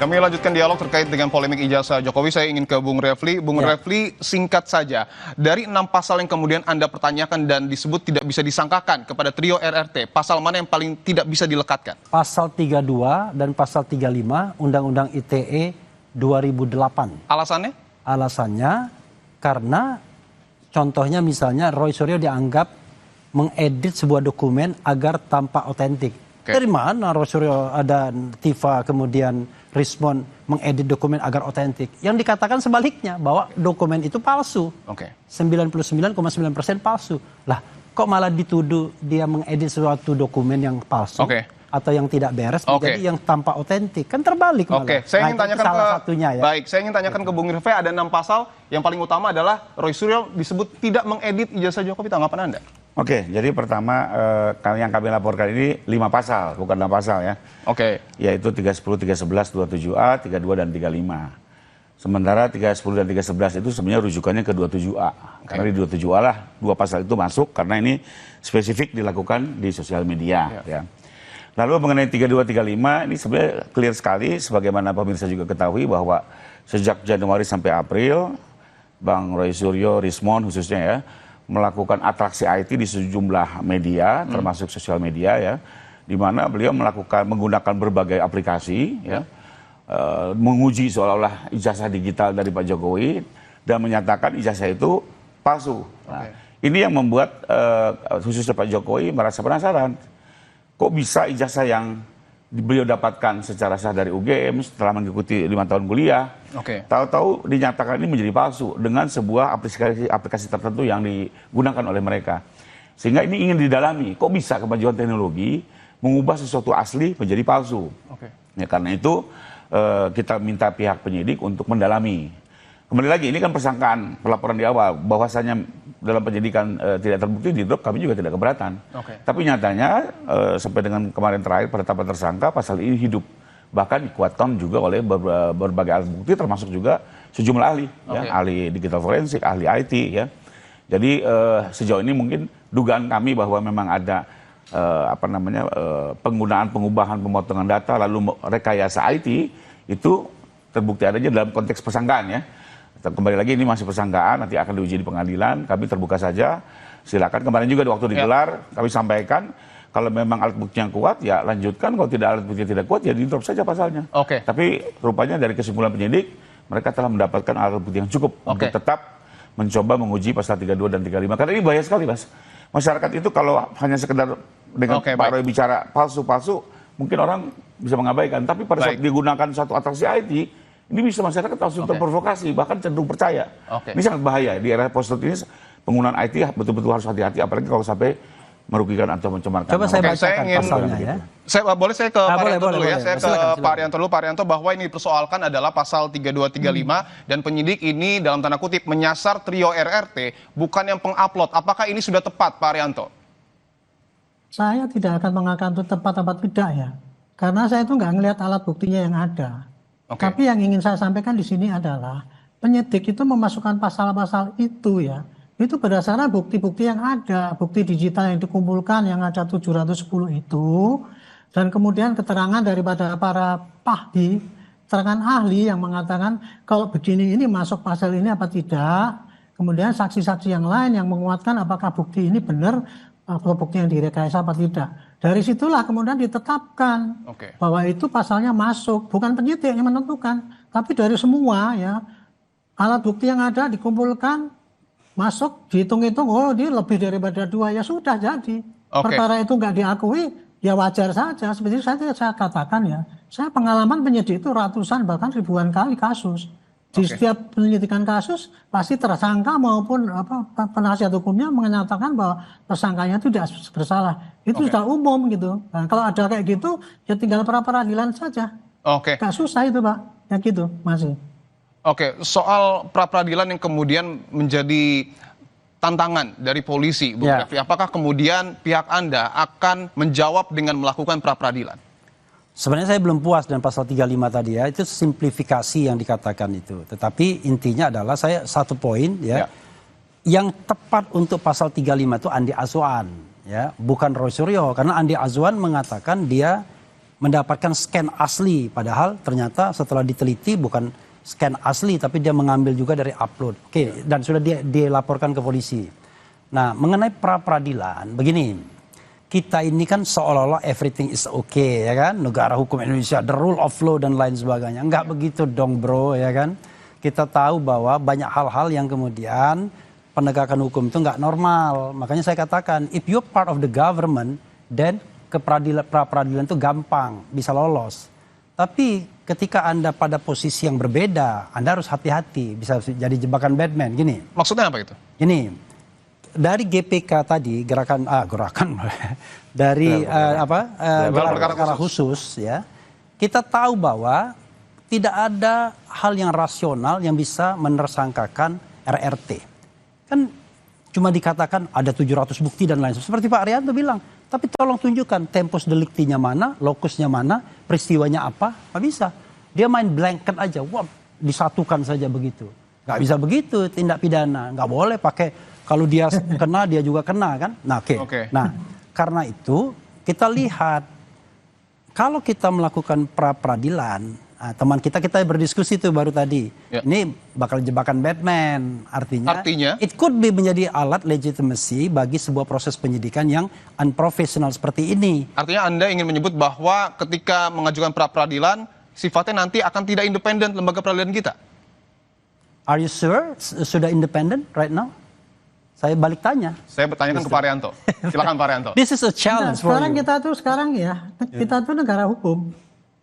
Kami lanjutkan dialog terkait dengan polemik ijazah Jokowi. Saya ingin ke Bung Refli. Bung Refli, singkat saja. Dari 6 pasal yang kemudian Anda pertanyakan dan disebut tidak bisa disangkakan kepada trio RRT, pasal mana yang paling tidak bisa dilekatkan? Pasal 32 dan pasal 35 Undang-Undang ITE 2008. Alasannya? Alasannya karena contohnya misalnya Roy Suryo dianggap mengedit sebuah dokumen agar tampak otentik. Dari mana Roy Suryo ada Tifa kemudian Rismon mengedit dokumen agar otentik? Yang dikatakan sebaliknya bahwa dokumen itu palsu. 99,9% palsu. Lah, kok malah dituduh dia mengedit suatu dokumen yang palsu atau yang tidak beres menjadi yang tampak otentik? Kan terbalik malah. Saya ingin tanyakan salah satunya ya. Baik, saya ingin tanyakan ke Bung Refli, ada 6 pasal yang paling utama adalah Roy Suryo disebut tidak mengedit ijazah Jokowi. Tanggapan Anda? Jadi pertama yang kami laporkan ini 5 pasal, bukan 6 pasal ya. Yaitu 310, 311, 27A, 32 dan 35. Sementara 310 dan 311 itu sebenarnya rujukannya ke 27A. Karena di 27A lah 2 pasal itu masuk karena ini spesifik dilakukan di sosial media ya. Lalu mengenai 32, 35 ini sebenarnya clear sekali sebagaimana pemirsa juga ketahui bahwa sejak Januari sampai April Bang Roy Suryo, Rismon khususnya ya, melakukan atraksi IT di sejumlah media, termasuk sosial media ya, di mana beliau menggunakan berbagai aplikasi ya, menguji seolah-olah ijazah digital dari Pak Jokowi dan menyatakan ijazah itu palsu. Nah, ini yang membuat khususnya Pak Jokowi merasa penasaran, kok bisa ijazah yang beliau dapatkan secara sah dari UGM setelah mengikuti 5 tahun kuliah, tahu-tahu dinyatakan ini menjadi palsu dengan sebuah aplikasi tertentu yang digunakan oleh mereka. Sehingga ini ingin didalami, kok bisa kemajuan teknologi mengubah sesuatu asli menjadi palsu. Ya, karena itu kita minta pihak penyidik untuk mendalami. Kembali lagi, ini kan persangkaan, pelaporan di awal, bahwasanya dalam penyidikan tidak terbukti di drop, kami juga tidak keberatan. Tapi nyatanya sampai dengan kemarin terakhir penetapan tersangka, pasal ini hidup. Bahkan dikuatkan juga oleh berbagai alat bukti, termasuk juga sejumlah ahli, ya, ahli digital forensik, ahli IT. Ya. Jadi sejauh ini mungkin dugaan kami bahwa memang ada penggunaan, pengubahan, pemotongan data, lalu rekayasa IT, itu terbukti adanya dalam konteks persangkaan ya. Kembali lagi ini masih persangkaan, nanti akan diuji di pengadilan, kami terbuka saja, silakan. Kemarin juga waktu digelar, kami sampaikan, kalau memang alat bukti yang kuat, ya lanjutkan, kalau tidak alat bukti yang tidak kuat, ya di-drop saja pasalnya. Tapi rupanya dari kesimpulan penyidik, mereka telah mendapatkan alat bukti yang cukup untuk tetap mencoba menguji pasal 32 dan 35. Karena ini bahaya sekali, Mas. Masyarakat itu kalau hanya sekedar dengan Pak Roy bicara palsu-palsu, mungkin orang bisa mengabaikan. Tapi pada saat digunakan suatu atraksi IT, ini bisa masyarakat langsung terprovokasi, bahkan cenderung percaya. Ini sangat bahaya. Di era post-truth ini penggunaan IT betul-betul harus hati-hati, apalagi kalau sampai merugikan atau mencemarkan. Coba saya bacakan pasalnya ya. Boleh saya ke Pak Arianto dulu ya. Saya ke Pak Arianto dulu. Pak Arianto, bahwa ini dipersoalkan adalah pasal 32, 35 dan penyidik ini dalam tanda kutip menyasar trio RRT, bukan yang pengupload. Apakah ini sudah tepat, Pak Arianto? Saya tidak akan mengatakan itu tepat atau tidak ya. Karena saya itu nggak ngelihat alat buktinya yang ada. Tapi yang ingin saya sampaikan di sini adalah penyidik itu memasukkan pasal-pasal itu ya. Itu berdasarkan bukti-bukti yang ada, bukti digital yang dikumpulkan yang ada 710 itu, dan kemudian keterangan daripada para pahdi, keterangan ahli yang mengatakan kalau begini ini masuk pasal ini apa tidak, kemudian saksi-saksi yang lain yang menguatkan apakah bukti ini benar atau bukti yang direkayasa apa tidak. Dari situlah kemudian ditetapkan bahwa itu pasalnya masuk, bukan penyidik yang menentukan, tapi dari semua ya alat bukti yang ada dikumpulkan, masuk, dihitung-hitung, oh dia lebih daripada 2, ya sudah jadi. Perkara itu nggak diakui, ya wajar saja. Seperti saya katakan ya, saya pengalaman penyidik itu ratusan bahkan ribuan kali kasus. Di setiap penyidikan kasus pasti tersangka maupun penasihat hukumnya menyatakan bahwa tersangkanya itu tidak bersalah. Itu sudah umum gitu. Nah, kalau ada kayak gitu ya tinggal pra-peradilan saja. Gak susah itu Pak. Ya gitu masih. Soal pra-peradilan yang kemudian menjadi tantangan dari polisi, Bung Refli, apakah kemudian pihak Anda akan menjawab dengan melakukan pra-peradilan? Sebenarnya saya belum puas dengan pasal 35 tadi ya, itu simplifikasi yang dikatakan itu. Tetapi intinya adalah saya satu poin ya, yang tepat untuk pasal 35 itu Andi Azwan ya, bukan Roy Suryo, karena Andi Azwan mengatakan dia mendapatkan scan asli, padahal ternyata setelah diteliti bukan scan asli tapi dia mengambil juga dari upload. Oke, dan sudah dilaporkan ke polisi. Nah, mengenai pra peradilan begini, kita ini kan seolah-olah everything is okay, ya kan, negara hukum Indonesia, the rule of law dan lain sebagainya. Enggak begitu dong bro, ya kan. Kita tahu bahwa banyak hal-hal yang kemudian penegakan hukum itu nggak normal. Makanya saya katakan, if you're part of the government, then ke pra peradilan itu gampang, bisa lolos. Tapi ketika Anda pada posisi yang berbeda, Anda harus hati-hati, bisa jadi jebakan Batman. Gini. Maksudnya apa itu? Gini, dari GPK tadi, gerakan dari gelar perkara khusus, ya, kita tahu bahwa tidak ada hal yang rasional yang bisa menersangkakan RRT. Kan cuma dikatakan ada 700 bukti dan lain sebagainya. Seperti Pak Arianto bilang, tapi tolong tunjukkan tempus deliktinya mana, lokusnya mana, peristiwanya apa, nggak bisa. Dia main blanket aja, wah disatukan saja begitu. Nggak bisa begitu tindak pidana, nggak boleh pakai kalau dia kena dia juga kena kan. Nah oke. Nah karena itu kita lihat kalau kita melakukan pra peradilan, nah, teman kita berdiskusi tuh baru tadi. Ya. Ini bakal jebakan Batman. Artinya it could be menjadi alat legitimacy bagi sebuah proses penyidikan yang unprofessional seperti ini. Artinya Anda ingin menyebut bahwa ketika mengajukan pra peradilan sifatnya nanti akan tidak independen lembaga peradilan kita. Are you sure sudah independen right now? Saya balik tanya. Saya bertanyakan ke Pak Arianto. Silakan Pak Arianto. This is a challenge for you. Kita tuh negara hukum.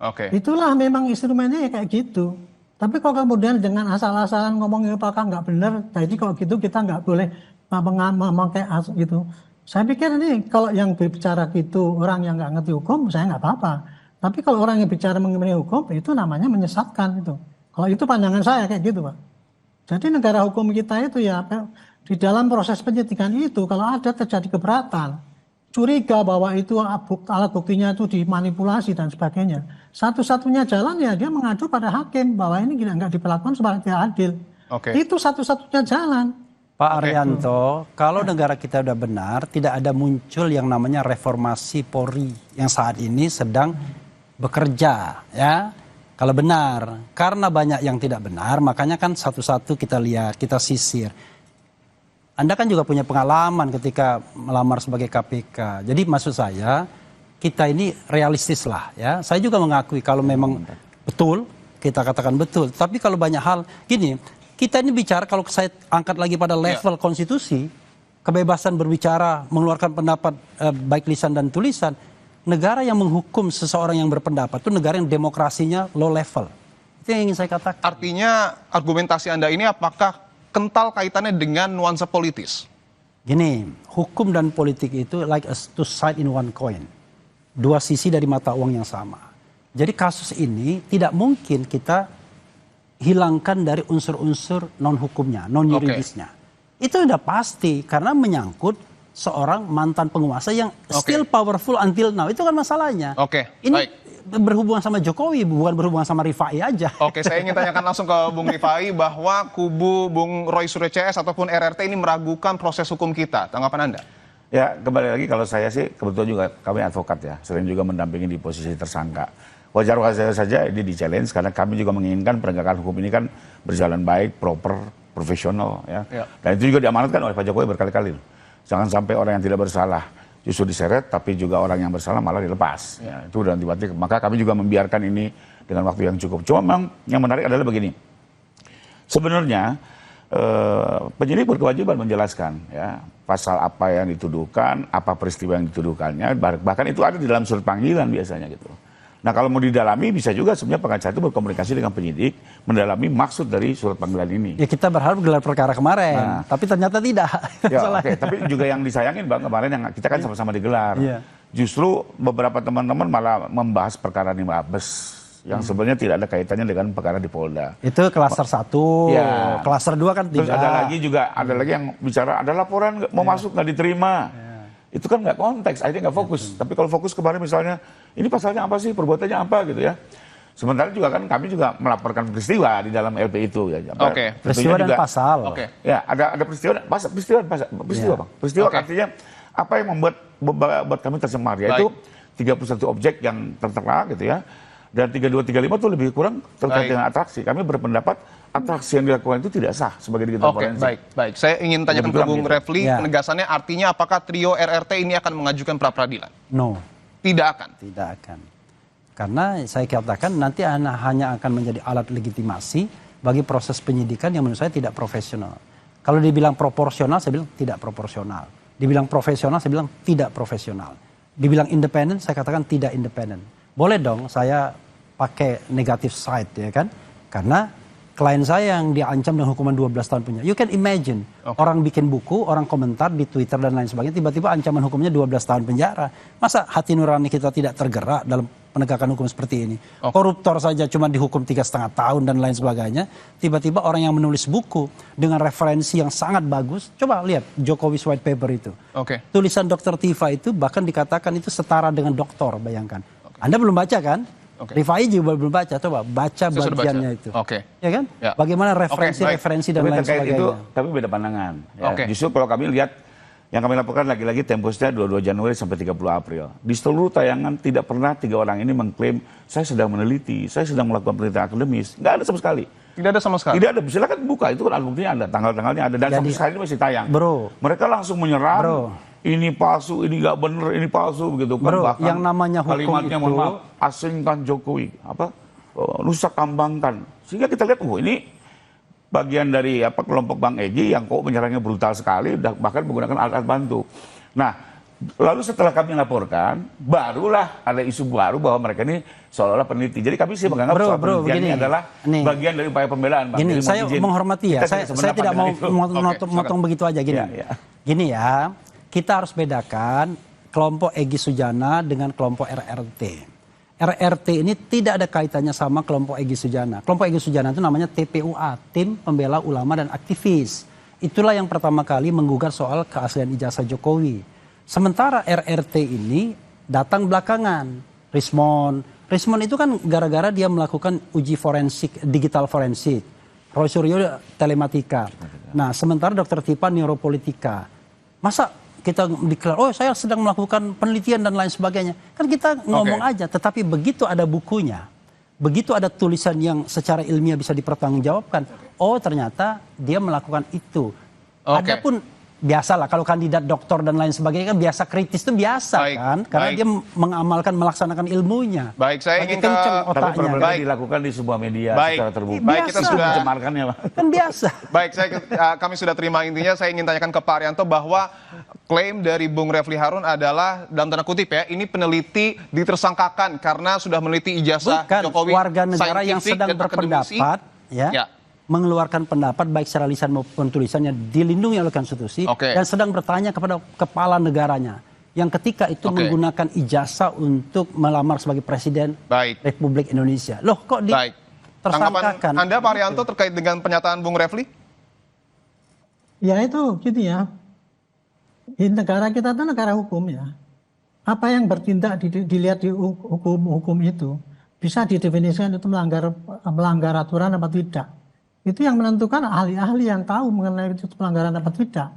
Oke. Itulah memang instrumennya ya kayak gitu. Tapi kalau kemudian dengan asal-asalan ngomongin apakah nggak benar, jadi kalau gitu kita nggak boleh memakai gitu. Saya pikir ini kalau yang berbicara gitu orang yang nggak ngerti hukum, saya nggak apa-apa. Tapi kalau orang yang bicara mengenai hukum itu namanya menyesatkan itu. Kalau itu pandangan saya kayak gitu, Pak. Jadi negara hukum kita itu ya di dalam proses penyidikan itu kalau ada terjadi keberatan, curiga bahwa itu alat buktinya itu dimanipulasi dan sebagainya, satu-satunya jalan ya dia mengadu pada hakim bahwa ini nggak diperlakukan sebagai adil. Itu satu-satunya jalan. Pak Arianto, kalau negara kita udah benar, tidak ada muncul yang namanya reformasi Polri yang saat ini sedang bekerja, ya. Kalau benar, karena banyak yang tidak benar, makanya kan satu-satu kita lihat, kita sisir. Anda kan juga punya pengalaman ketika melamar sebagai KPK. Jadi maksud saya, kita ini realistis lah ya. Saya juga mengakui kalau memang betul, kita katakan betul. Tapi kalau banyak hal, gini, kita ini bicara kalau saya angkat lagi pada level konstitusi, kebebasan berbicara, mengeluarkan pendapat baik lisan dan tulisan, negara yang menghukum seseorang yang berpendapat itu negara yang demokrasinya low level. Itu yang ingin saya katakan. Artinya argumentasi Anda ini apakah kental kaitannya dengan nuansa politis? Gini, hukum dan politik itu like two side in one coin. Dua sisi dari mata uang yang sama. Jadi kasus ini tidak mungkin kita hilangkan dari unsur-unsur non-hukumnya, non-yuridisnya. Itu udah pasti karena menyangkut seorang mantan penguasa yang still powerful until now. Itu kan masalahnya. Ini baik. Berhubungan sama Jokowi, bukan berhubungan sama Rifai aja. Saya ingin tanyakan langsung ke Bung Rifai bahwa kubu Bung Roy Suryo CS ataupun RRT ini meragukan proses hukum kita. Tanggapan Anda? Ya, kembali lagi kalau saya sih kebetulan juga kami advokat ya, sering juga mendampingi di posisi tersangka. Wajar-wajar saja ini di-challenge karena kami juga menginginkan penegakan hukum ini kan berjalan baik, proper, profesional ya. Dan itu juga diamanatkan oleh Pak Jokowi berkali-kali. Jangan sampai orang yang tidak bersalah justru diseret, tapi juga orang yang bersalah malah dilepas. Ya, itu udah tiba-tiba. Maka kami juga membiarkan ini dengan waktu yang cukup. Cuma memang yang menarik adalah begini. Sebenarnya penyidik berkewajiban menjelaskan ya pasal apa yang dituduhkan, apa peristiwa yang dituduhkannya, bahkan itu ada di dalam surat panggilan biasanya gitu. Nah kalau mau didalami bisa juga sebenarnya pengacara itu berkomunikasi dengan penyidik mendalami maksud dari surat panggilan ini. Ya kita berharap gelar perkara kemarin, tapi ternyata tidak. Ya, tapi juga yang disayangin Bang kemarin yang kita kan sama-sama digelar. Justru beberapa teman-teman malah membahas perkara di Mabes yang sebenarnya tidak ada kaitannya dengan perkara di Polda. Itu klaster 1, klaster 2 kan tidak. Terus ada lagi yang bicara ada laporan mau masuk nggak diterima. Itu kan nggak konteks, akhirnya nggak fokus. Tapi kalau fokus kemarin misalnya, ini pasalnya apa sih, perbuatannya apa gitu ya. Sementara juga kan kami juga melaporkan peristiwa di dalam LP itu. Ya. Peristiwa dan pasal. Ya, ada peristiwa, peristiwa Bang. Peristiwa artinya apa yang membuat kami tercemar, yaitu 31 objek yang tertera gitu ya. Dan 32, 35 itu lebih kurang terkait dengan atraksi. Kami berpendapat atraksi yang dilakukan itu tidak sah sebagai digital forensik. Baik. Saya ingin tanyakan ke Bung Refli, Ya. penegasannya artinya apakah trio RRT ini akan mengajukan pra-peradilan? No. Tidak akan. Tidak akan. Karena saya katakan nanti hanya akan menjadi alat legitimasi bagi proses penyidikan yang menurut saya tidak profesional. Kalau dibilang proporsional, saya bilang tidak proporsional. Dibilang profesional, saya bilang tidak profesional. Dibilang independen, saya katakan tidak independen. Boleh dong saya pakai negative side ya kan. Karena klien saya yang diancam dengan hukuman 12 tahun penjara. You can imagine, orang bikin buku, orang komentar di Twitter dan lain sebagainya, tiba-tiba ancaman hukumnya 12 tahun penjara. Masa hati nurani kita tidak tergerak dalam penegakan hukum seperti ini? Koruptor saja cuma dihukum 3,5 tahun dan lain sebagainya. Tiba-tiba orang yang menulis buku dengan referensi yang sangat bagus, coba lihat Jokowi's White Paper itu. Tulisan Dr. Tifa itu bahkan dikatakan itu setara dengan doktor, bayangkan. Anda belum baca kan? Rifai juga belum baca, coba baca bagiannya itu. Ya kan? Bagaimana referensi dan lain sebagainya. Itu tapi beda pandangan. Ya. Justru kalau kami lihat yang kami laporkan lagi-lagi temposnya 22 Januari sampai 30 April. Di seluruh tayangan tidak pernah 3 orang ini mengklaim saya sedang meneliti, saya sedang melakukan penelitian akademis. Nggak ada sama sekali. Tidak ada sama sekali. Tidak ada. Silakan buka, itu kan buktinya ada, tanggal-tanggalnya ada, dan sampai sekarang ini masih tayang. Mereka langsung menyerang. Ini palsu, ini nggak bener, ini palsu begitu kan. Bahkan yang namanya hukum kalimatnya, itu, mohon maaf, asingkan Jokowi, rusak kambangkan. Sehingga kita lihat, ini bagian dari kelompok Bang Egy yang kok menyerangnya brutal sekali, bahkan menggunakan alat bantu. Nah, lalu setelah kami laporkan, barulah ada isu baru bahwa mereka ini seolah-olah peneliti. Jadi kami sih menganggap soal penelitian ini adalah bagian dari upaya pembelaan. Gini, saya menghormati ya, saya tidak mau motong begitu aja gini. Gini ya. Kita harus bedakan kelompok Egy Sujana dengan kelompok RRT. RRT ini tidak ada kaitannya sama kelompok Egy Sujana. Kelompok Egy Sujana itu namanya TPUA, Tim Pembela Ulama dan Aktivis. Itulah yang pertama kali menggugat soal keaslian ijazah Jokowi. Sementara RRT ini datang belakangan. Rismon itu kan gara-gara dia melakukan uji forensik, digital forensik. Roy Suryo telematika. Nah, sementara Dr. Tipa neuropolitika. Masa kita deklar, saya sedang melakukan penelitian dan lain sebagainya. Kan kita ngomong aja, tetapi begitu ada bukunya, begitu ada tulisan yang secara ilmiah bisa dipertanggungjawabkan, ternyata dia melakukan itu. Adapun biasalah kalau kandidat doktor dan lain sebagainya kan biasa kritis itu biasa kan, karena dia mengamalkan melaksanakan ilmunya. Saya ingin otaknya dilakukan di sebuah media secara terbuka. Kita sudah mencemarkannya, kan biasa. Kami sudah terima intinya. Saya ingin tanyakan ke Pak Arianto bahwa klaim dari Bung Refli Harun adalah dalam tanda kutip ya, ini peneliti ditersangkakan karena sudah meneliti ijazah Jokowi. Warga negara yang sedang berpendapat mengeluarkan pendapat baik secara lisan maupun tulisannya dilindungi oleh konstitusi dan sedang bertanya kepada kepala negaranya yang ketika itu menggunakan ijazah untuk melamar sebagai presiden Republik Indonesia. Loh kok tersangkakan? Tanggapan Anda Pak Arianto terkait dengan pernyataan Bung Refli? Ya itu gitu ya. Di negara kita itu negara hukum ya. Apa yang bertindak dilihat di hukum itu bisa didefinisikan itu melanggar aturan apa tidak. Itu yang menentukan ahli-ahli yang tahu mengenai itu pelanggaran apa tidak.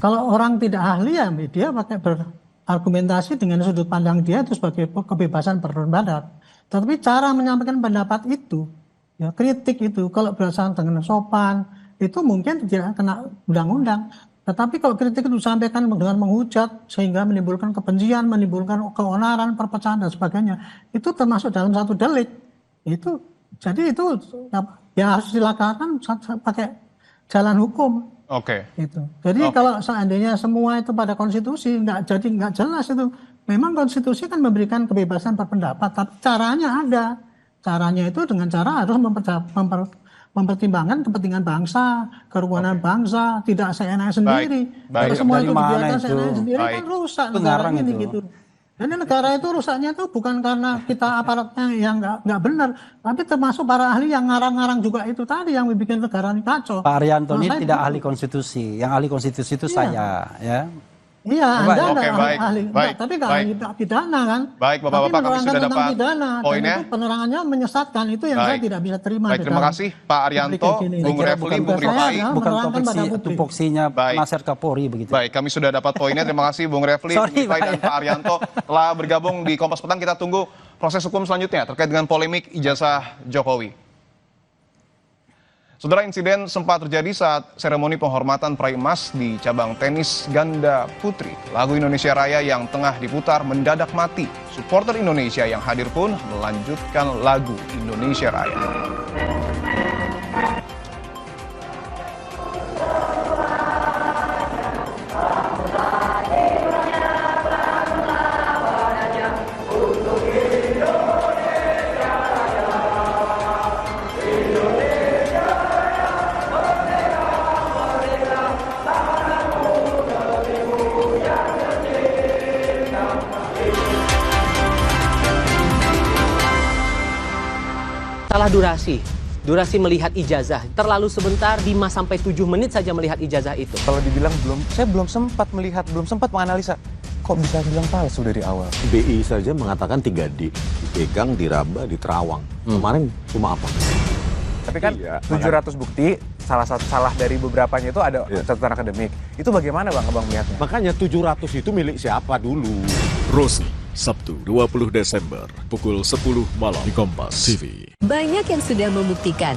Kalau orang tidak ahli ya dia pakai berargumentasi dengan sudut pandang dia itu sebagai kebebasan berpendapat. Tetapi cara menyampaikan pendapat itu, ya kritik itu kalau berdasarkan dengan sopan itu mungkin tidak kena undang-undang. Tetapi kalau kritik itu disampaikan dengan menghujat sehingga menimbulkan kebencian, menimbulkan keonaran, perpecahan dan sebagainya, itu termasuk dalam satu delik. Itu jadi itu ya harus dilakukan pakai jalan hukum. Itu. Jadi kalau seandainya semua itu pada konstitusi nggak jelas itu. Memang konstitusi kan memberikan kebebasan berpendapat, tapi caranya ada. Caranya itu dengan cara harus mempertimbangkan kepentingan bangsa, kerukunan bangsa, tidak seenaknya sendiri. Kalau semua itu dibiarkan seenaknya sendiri kan rusak negara ini gitu. Dan negara itu rusaknya itu bukan karena kita aparatnya yang nggak benar, tapi termasuk para ahli yang ngarang-ngarang juga itu tadi yang bikin negara ini kacau. Pak Arianto ini tidak ahli konstitusi, yang ahli konstitusi itu saya, ya. Iya, Coba, Anda oke, ada baik, ahli, baik, tapi nggak baik. ahli pidana kan? Baik, Bapak-bapak, Tapi kami sudah menerangkan tentang dapat pidana, dan poinnya. itu penerangannya menyesatkan, itu yang saya Baik. tidak bisa terima. Baik, di terima dalam kasih Pak Arianto, publik ini. Bung Saya kira Refli, bukan Bung tugas Rifai. saya, Bukan menerangkan pada publik. tupoksinya Baik. Nasir Kapolri begitu. Baik, kami sudah dapat poinnya. Terima kasih Bung Refli, Bung Sorry, Rifai, Pak, dan ya. Pak Arianto telah bergabung di Kompas Petang. Kita tunggu proses hukum selanjutnya terkait dengan polemik ijazah Jokowi. Saudara, insiden sempat terjadi saat seremoni penghormatan peraih emas di cabang tenis ganda putri. Lagu Indonesia Raya yang tengah diputar mendadak mati. Supporter Indonesia yang hadir pun melanjutkan lagu Indonesia Raya. Salah durasi melihat ijazah. Terlalu sebentar, 5-7 menit saja melihat ijazah itu. Kalau dibilang saya belum sempat melihat, belum sempat menganalisa. Kok bisa bilang palsu dari awal? BI saja mengatakan 3D, dipegang, diraba, diterawang. Kemarin cuma apa? Tapi kan Iya, 700 bukti, salah dari beberapanya itu ada catatan akademik. Itu bagaimana Bang Abang melihatnya? Makanya 700 itu milik siapa dulu? Rosni, Sabtu 20 Desember, pukul 10 malam di Kompas TV. Banyak yang sudah membuktikan